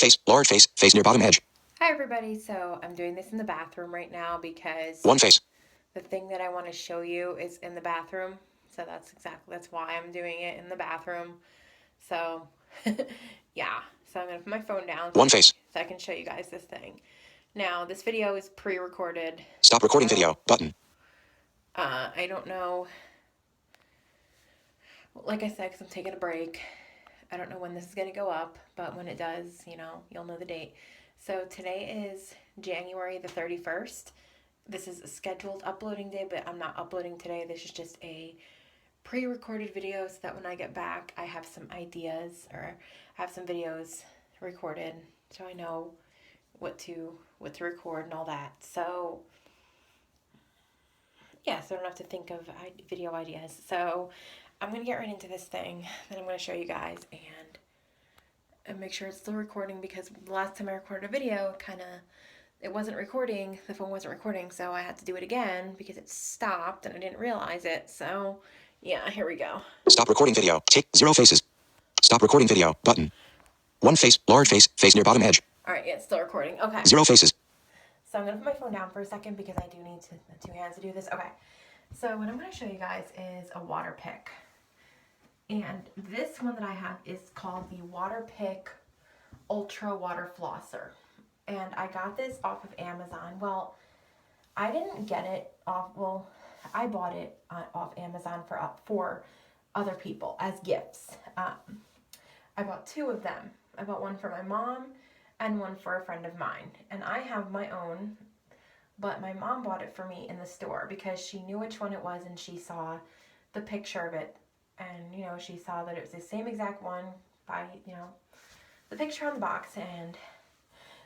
face, large face near bottom edge. Hi everybody, so I'm doing this in the bathroom right now because One face. the thing that I want to show you is in the bathroom. So that's why I'm doing it in the bathroom. So yeah, so I'm gonna put my phone down One face. so I can show you guys this thing. Now this video is pre-recorded. Stop recording video button. I don't know. Like I said, because I'm taking a break. I don't know when this is gonna go up, but when it does, you'll know the date. So today is January the 31st. This is a scheduled uploading day, but I'm not uploading today. This is just a pre-recorded video so that when I get back, I have some ideas or have some videos recorded so I know what to record and all that. So yeah, so I don't have to think of video ideas. So I'm going to get right into this thing that I'm going to show you guys and make sure it's still recording, because the last time I recorded a video, it wasn't recording, the phone wasn't recording, so I had to do it again because it stopped and I didn't realize it. So yeah, here we go. Stop recording video. Take 0 faces. Stop recording video button. One face, large face near bottom edge. All right, yeah, it's still recording. Okay. 0 faces. So I'm going to put my phone down for a second because I do need two hands to do this. Okay. So what I'm going to show you guys is a WaterPik. And this one that I have is called the WaterPik Ultra Water Flosser. And I got this off of Amazon. Well, I didn't get it off, I bought it off Amazon for other people as gifts. I bought 2 of them. I bought one for my mom and one for a friend of mine. And I have my own, but my mom bought it for me in the store because she knew which one it was and she saw the picture of it. And, she saw that it was the same exact one by, the picture on the box. And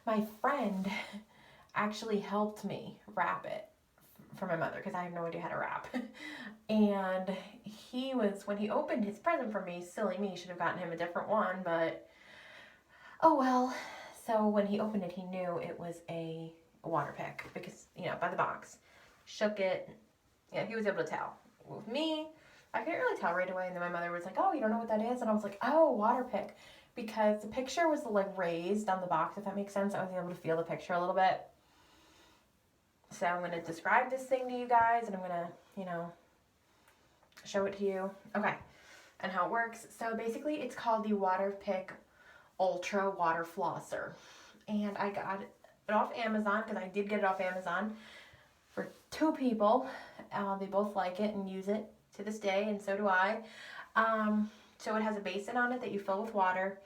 my friend actually helped me wrap it for my mother because I have no idea how to wrap. And when he opened his present for me, silly me, should have gotten him a different one, but oh well. So when he opened it, he knew it was a WaterPik because, by the box. Shook it. Yeah, he was able to tell. With me, I couldn't really tell right away. And then my mother was like, oh, you don't know what that is? And I was like, oh, WaterPik. Because the picture was raised on the box, if that makes sense. I was able to feel the picture a little bit. So I'm going to describe this thing to you guys, and I'm going to, show it to you. Okay. And how it works. So basically, it's called the WaterPik Ultra Water Flosser. And I got it off Amazon, because I did get it off Amazon, for 2 people. They both like it and use it to this day, and so do I. So it has a basin on it that you fill with water,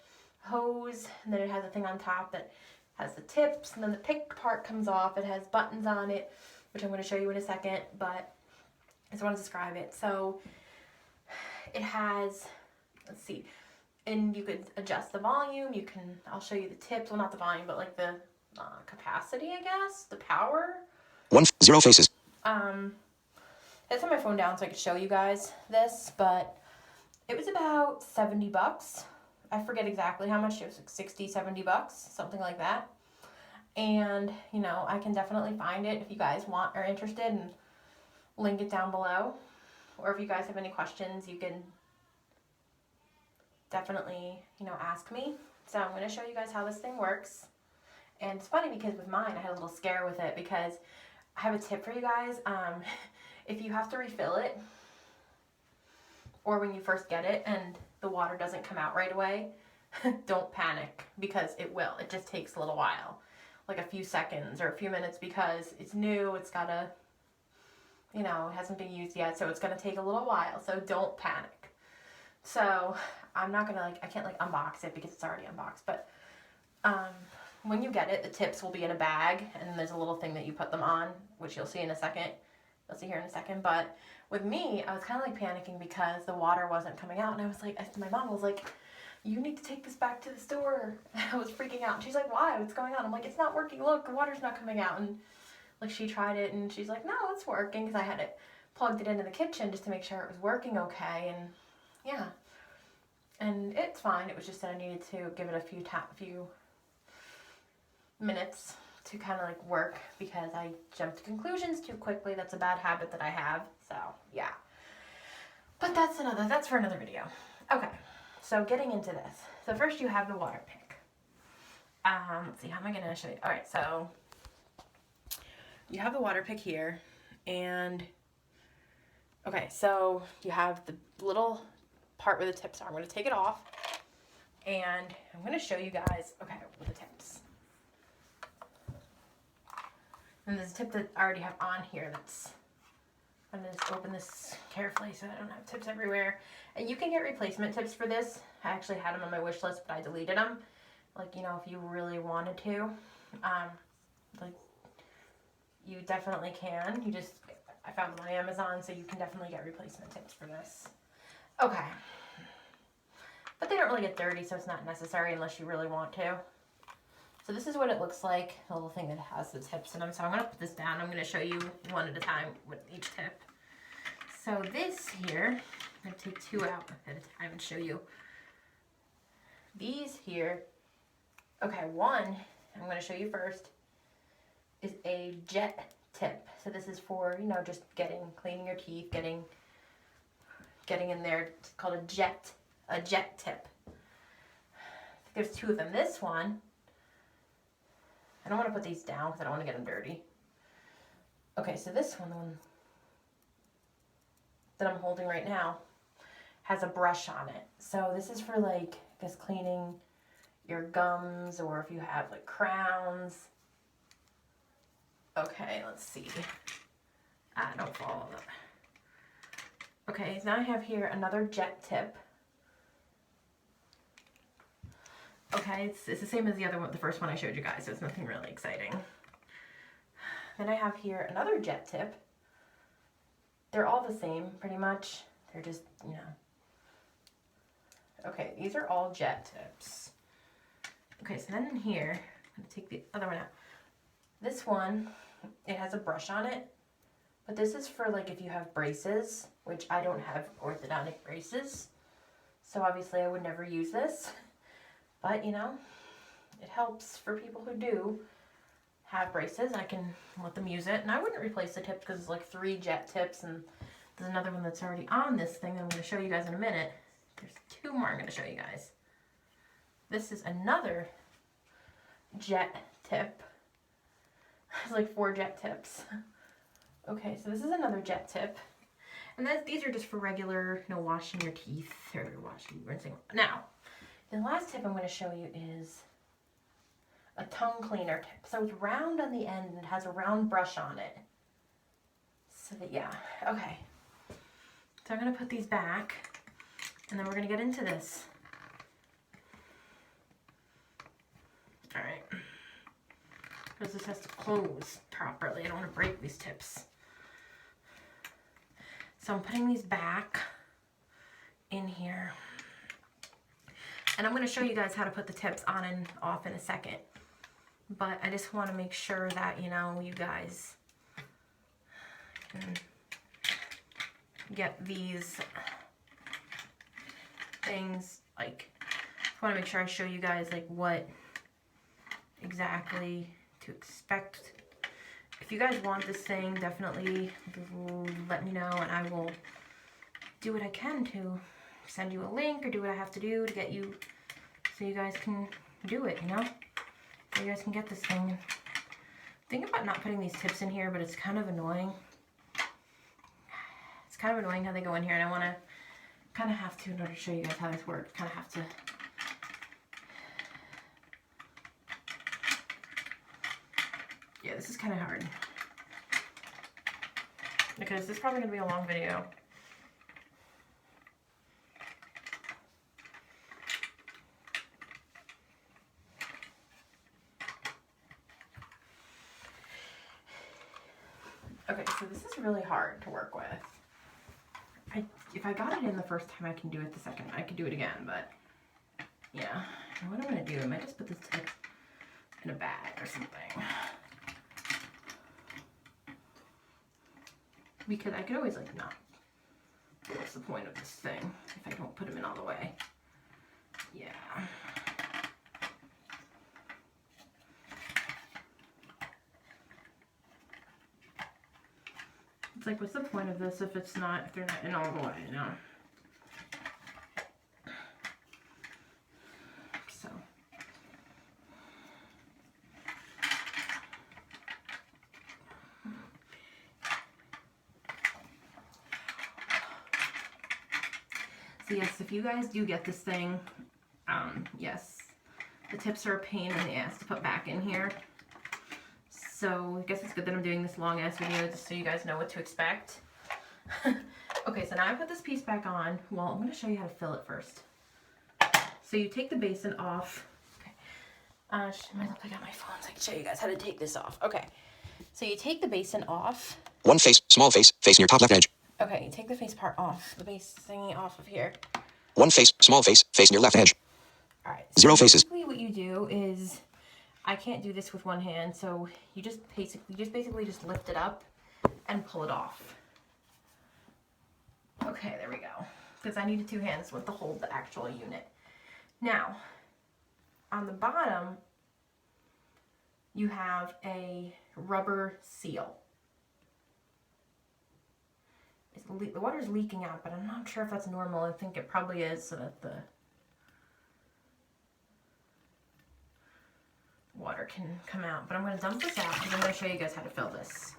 hose, and then it has a thing on top that has the tips, and then the pick part comes off. It has buttons on it, which I'm going to show you in a second, but I just want to describe it. So it has, let's see, and you could adjust the volume. I'll show you the tips. Well, not the volume, but the capacity, I guess, the power. 0 faces. I set my phone down so I could show you guys this, but it was about $70. I forget exactly how much. It was $60, $70, something like that. And, I can definitely find it if you guys are interested, and link it down below. Or if you guys have any questions, you can definitely, ask me. So I'm going to show you guys how this thing works. And it's funny because with mine, I had a little scare with it because I have a tip for you guys. If you have to refill it, or when you first get it and the water doesn't come out right away, don't panic, because it will. It just takes a little while, like a few seconds or a few minutes, because it's new. It's gotta, it hasn't been used yet, so it's gonna take a little while. So don't panic. So I'm not gonna I can't unbox it because it's already unboxed. But when you get it, the tips will be in a bag, and there's a little thing that you put them on, which you'll see in a second. You'll see here in a second. But with me, I was kind of panicking because the water wasn't coming out, and I was like, my mom was like, you need to take this back to the store. I was freaking out. She's like, why? What's going on? I'm like, it's not working. Look, the water's not coming out. And she tried it, and she's like, no, it's working, because I had it plugged it into the kitchen just to make sure it was working okay. And yeah, and it's fine. It was just that I needed to give it a few minutes to kind of work, because I jumped to conclusions too quickly. That's a bad habit that I have. So yeah, but that's for another video. Okay, so getting into this. So first you have the WaterPik, Let's see, how am I gonna show you? All right, so you have the WaterPik here, and okay, so you have the little part where the tips are. I'm gonna take it off, and I'm gonna show you guys, okay, with the tips. And there's a tip that I already have on here that's, I'm gonna just open this carefully so I don't have tips everywhere. And you can get replacement tips for this. I actually had them on my wish list, but I deleted them. Like, you know, if you really wanted to, like, you definitely can. You just, I found them on Amazon, so you can definitely get replacement tips for this. Okay. But they don't really get dirty, so it's not necessary unless you really want to. So this is what it looks like, the little thing that has the tips in them. So I'm going to put this down. I'm going to show you one at a time with each tip. So this here, I'm going to take two out at a time and show you. These here, okay, one, I'm going to show you first, is a jet tip. So this is for, you know, just cleaning your teeth, getting in there. It's called a jet tip. There's two of them. This one, I don't want to put these down because I don't want to get them dirty. Okay, so this one, the one that I'm holding right now, has a brush on it. So this is for, like, I guess cleaning your gums, or if you have like crowns. Okay, let's see. Don't follow that. Okay, so now I have here another jet tip. Okay, it's the same as the other one, the first one I showed you guys, so it's nothing really exciting. Then I have here another jet tip. They're all the same, pretty much. They're just, you know. Okay, these are all jet tips. Okay, so then in here, I'm gonna take the other one out. This one, it has a brush on it, but this is for, like, if you have braces, which I don't have orthodontic braces, so obviously I would never use this. But, you know, it helps for people who do have braces. I can let them use it. And I wouldn't replace the tip because it's like 3 jet tips. And there's another one that's already on this thing that I'm going to show you guys in a minute. There's 2 more I'm going to show you guys. This is another jet tip. It's like 4 jet tips. Okay, so this is another jet tip. And then these are just for regular, you know, washing your teeth or rinsing. Now, the last tip I'm going to show you is a tongue cleaner tip. So it's round on the end and it has a round brush on it. So that, yeah, okay. So I'm going to put these back and then we're going to get into this. All right. Because this has to close properly. I don't want to break these tips. So I'm putting these back in here. And I'm going to show you guys how to put the tips on and off in a second. But I just want to make sure that, you know, you guys can get these things, like, I want to make sure I show you guys, like, what exactly to expect. If you guys want this thing, definitely let me know and I will do what I can to send you a link or do what I have to do to get you, so you guys can do it, you know? So you guys can get this thing. Think about not putting these tips in here, but it's kind of annoying. It's kind of annoying how they go in here, and I want to kind of have to, in order to show you guys how this works, kind of have to. Yeah, this is kind of hard. Because this is probably going to be a long video. Okay, so this is really hard to work with. If I got it in the first time, I can do it the second. I could do it again, but yeah. What I'm gonna do, I might just put this tip in a bag or something. Because I could always, like, not. What's the point of this thing if I don't put them in all the way? Yeah. It's like, what's the point of this if they're not in all the way, you know? So. So yes, if you guys do get this thing, yes, the tips are a pain in the ass to put back in here. So I guess it's good that I'm doing this long ass video just so you guys know what to expect. Okay, so now I put this piece back on. Well, I'm going to show you how to fill it first. So you take the basin off. Okay. I got my phone so I can show you guys how to take this off. Okay. So you take the basin off. One face, small face, face near top left edge. Okay, you take the face part off. The base thingy off of here. One face, small face, face near left edge. Alright. So 0 faces. basically what you do is, I can't do this with one hand, so you just basically just lift it up and pull it off. Okay, there we go. Because I needed 2 hands to hold the actual unit. Now, on the bottom, you have a rubber seal. The water's leaking out, but I'm not sure if that's normal. I think it probably is, so that the water can come out. But I'm going to dump this out because I'm going to show you guys how to fill this.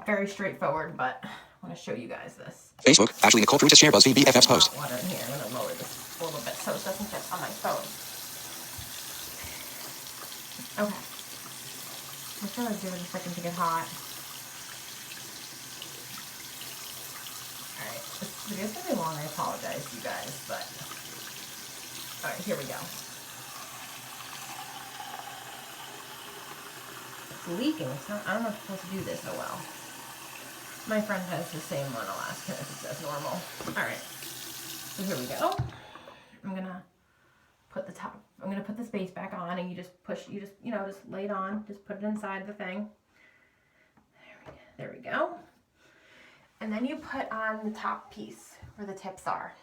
Very straightforward, but I want to show you guys this. Facebook, Ashley Nicole Fruitas share BuzzFeed BFF's post. Water in here. I'm going to lower this a little bit so it doesn't get on my phone. Okay. I'm just going to give it a second to get hot. Alright, this video's going to be long. I apologize, you guys, but... Alright, here we go. It's leaking. It's not, I don't know if I'm supposed to do this so well. My friend has the same one. I'll ask her if it says normal. Alright, so here we go. I'm gonna put this base back on, and you just push, just lay it on, just put it inside the thing. There we go. And then you put on the top piece where the tips are.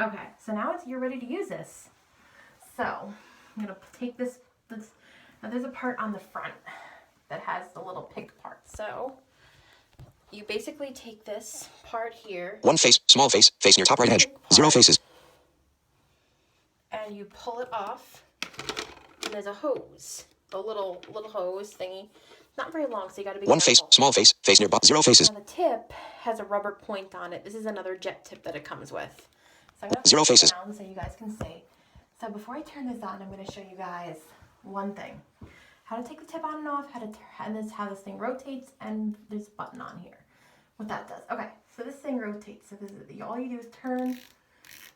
Okay, so now you're ready to use this. So I'm gonna take this. Now there's a part on the front that has the little pick part. So you basically take this part here. One face, small face, face near top right edge. 0 faces. And you pull it off. And there's a hose, a little hose thingy. Not very long, so you gotta be One careful. face, small face, face near 0 faces. Now the tip has a rubber point on it. This is another jet tip that it comes with. So I'm gonna 0 faces. down so you guys can see. So before I turn this on, I'm gonna show you guys one thing: how to take the tip on and off, how this thing rotates, and there's a button on here. What that does. Okay, so this thing rotates. So all you do is turn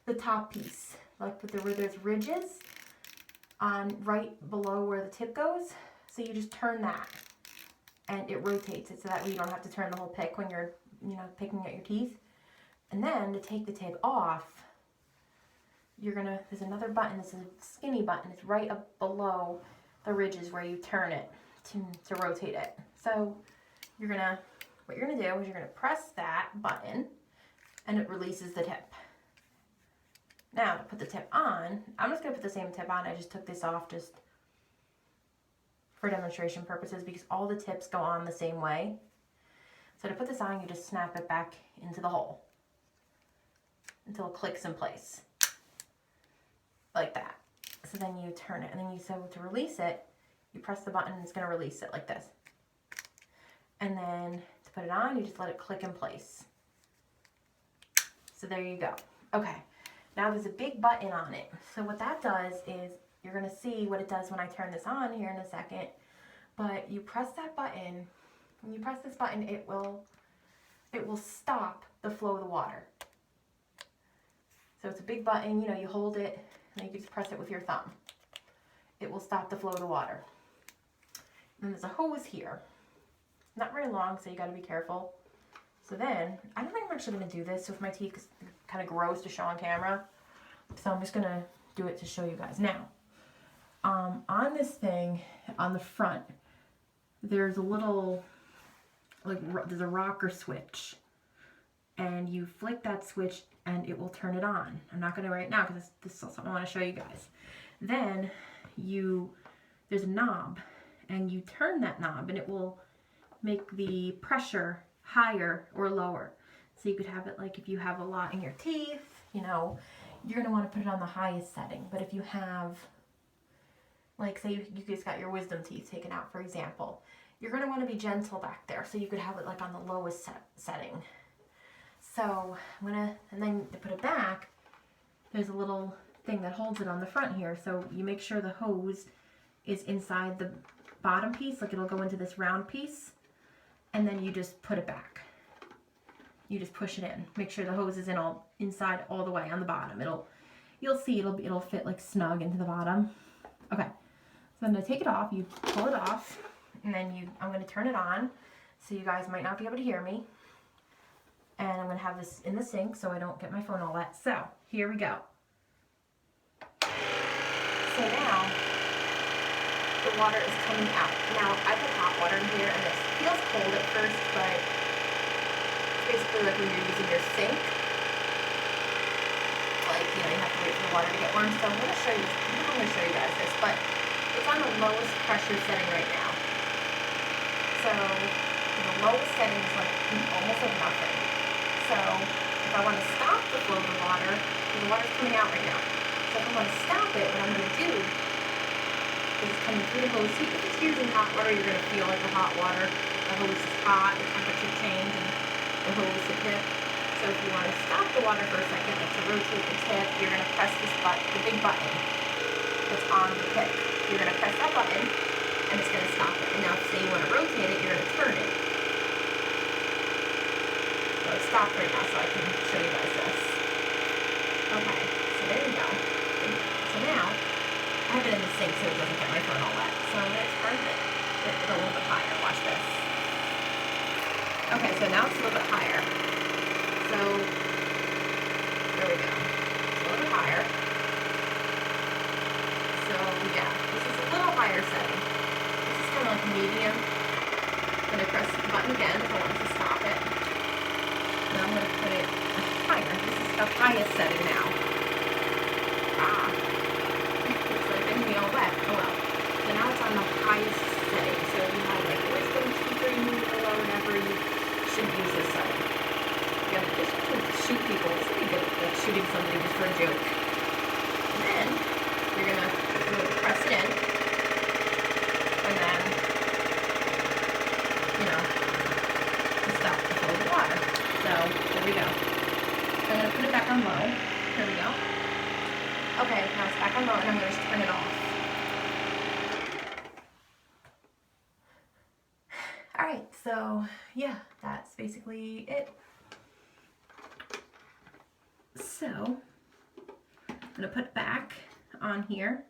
the top piece, like where there's ridges on right below where the tip goes. So you just turn that, and it rotates it, so that way you don't have to turn the whole pick when you're, picking at your teeth. And then to take the tip off, there's another button. This is a skinny button. It's right up below the ridges where you turn it to rotate it. So what you're gonna do is you're gonna press that button, and it releases the tip. Now to put the tip on, I'm just gonna put the same tip on. I just took this off just for demonstration purposes because all the tips go on the same way. So to put this on, you just snap it back into the hole until it clicks in place. Like that. So then you turn it, and then to release it, you press the button and it's going to release it like this. And then to put it on, you just let it click in place. So there you go. Okay, now there's a big button on it. So what that does is, you're going to see what it does when I turn this on here in a second, but you press that button. When you press this button, it will stop the flow of the water. So it's a big button, you hold it, and you just press it with your thumb. It will stop the flow of the water. And there's a hose here. Not very long, so you got to be careful. So then, I don't think I'm actually going to do this with my teeth because it's kind of gross to show on camera. So I'm just going to do it to show you guys. Now, on this thing, on the front, there's a little, there's a rocker switch. And you flick that switch and it will turn it on. I'm not going to right now because this is something I want to show you guys. Then there's a knob, and you turn that knob and it will make the pressure higher or lower. So you could have it like if you have a lot in your teeth, you're going to want to put it on the highest setting. But if you have, like say you just got your wisdom teeth taken out, for example, you're going to want to be gentle back there, so you could have it like on the lowest setting. So I'm going to, and then to put it back, there's a little thing that holds it on the front here. So you make sure the hose is inside the bottom piece, like it'll go into this round piece, and then you just put it back. You just push it in. Make sure the hose is inside all the way on the bottom. You'll see it'll fit like snug into the bottom. Okay, so I'm gonna take it off. You pull it off, and then I'm gonna turn it on. So you guys might not be able to hear me. And I'm gonna have this in the sink so I don't get my phone all wet. So here we go. So now the water is coming out. Now I put hot water in here, and this feels cold at first, but it's basically like when you're using your sink. Like, you know, you have to wait for the water to get warm. So I'm gonna show you guys this, but it's on the lowest pressure setting right now. So the lowest setting is like almost like nothing. So if I want to stop the flow of the water, the water's coming out right now. So if I want to stop it, what I'm going to do is it's coming through the hose. See, if it's using hot water, you're going to feel like the hot water, the hose is hot, the temperature change, and the hose is tip. So if you want to stop the water for a second, like to rotate the tip, you're going to press this button, the big button that's on the pick. You're going to press that button, and it's going to stop it. And now, say you want to rotate it, you're going to turn it. So it's stopped right now, so I can show you guys this. Okay, so there we go. So now, I have it in the sink so it doesn't get my phone all wet. So I'm going to turn it a little bit higher. Watch this. Okay, so now it's a little bit higher. So, there we go. It's a little bit higher. So, yeah, this is a little higher setting. This is kind of like medium. I'm going to press the button again if I want to stop it. Now I'm going to put it higher. This is the highest setting now. It's like getting me all wet. Oh well. So now it's on the highest setting. So if you have like wisdom teeth removal or whatever, you should use this setting. Yeah, this should shoot people. This would be good, like shooting somebody just for a joke. And then you're going to press it in. And then, you know, stop the flow of water. So, there we go. I'm going to put it back on low. Here we go. Okay, now it's back on low, and I'm going to just turn it off. Alright, so, yeah, that's basically it. So, I'm going to put it back on here.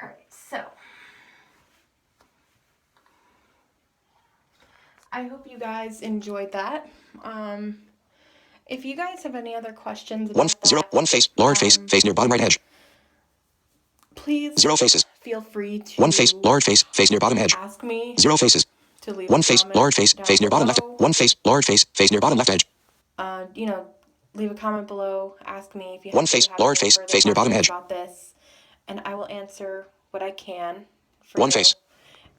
Alright, so I hope you guys enjoyed that. If you guys have any other questions about One face, large face, face near bottom right edge. please 0 faces. feel free to One face, large face, face near bottom edge. ask me 0 faces. to leave One a face, comment large face, down face near bottom left. below. One face, large face, face near bottom left edge. You know, leave a comment below. Ask me if you One face, have large any face, further face near bottom questions edge. about this, and I will answer what I can for One you. face.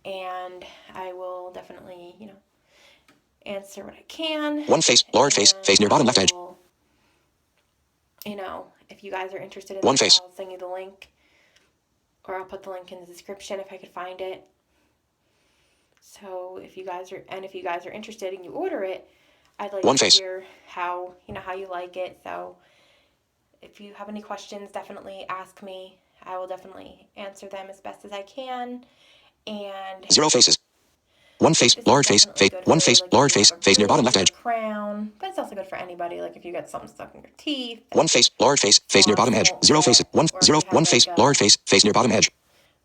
And I will definitely, you know, answer what I can. One face, large face, And face near bottom left edge. I will, you know, if you guys are interested in One this, face. I'll send you the link, or I'll put the link in the description if I could find it. So if you guys are interested and you order it, I'd like One to face. hear how you like it. So if you have any questions, definitely ask me. I will definitely answer them as best as I can. And 0 faces. One face, this is large face, definitely face. good One for, face, like, if large you face, have a face near bottom bruise left or edge. a crown. But it's also good for anybody, like if you get something stuck in your teeth. One face, large face, face near bottom edge. 0 faces. One face, large face, face near bottom edge.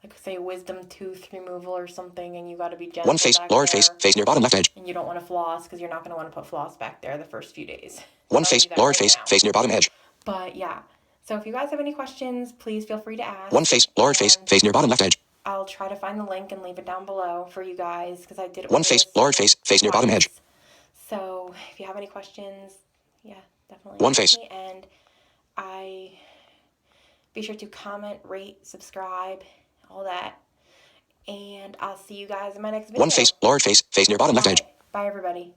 Like say wisdom tooth removal or something, and you got to be gentle. One face, back large there, face, face near bottom left edge. and you don't want to floss because you're not going to want to put floss back there the first few days. One Telling face, you that large right face, now. face near bottom edge. But yeah, so if you guys have any questions, please feel free to ask. One face, large face, and face near bottom left edge. I'll try to find the link and leave it down below for you guys because I did order One face, this large face, face near bottom edge. twice. So if you have any questions, yeah, definitely One ask face. me. And be sure to comment, rate, subscribe, all that. And I'll see you guys in my next video. One face, large face, face near bottom left edge. Bye everybody.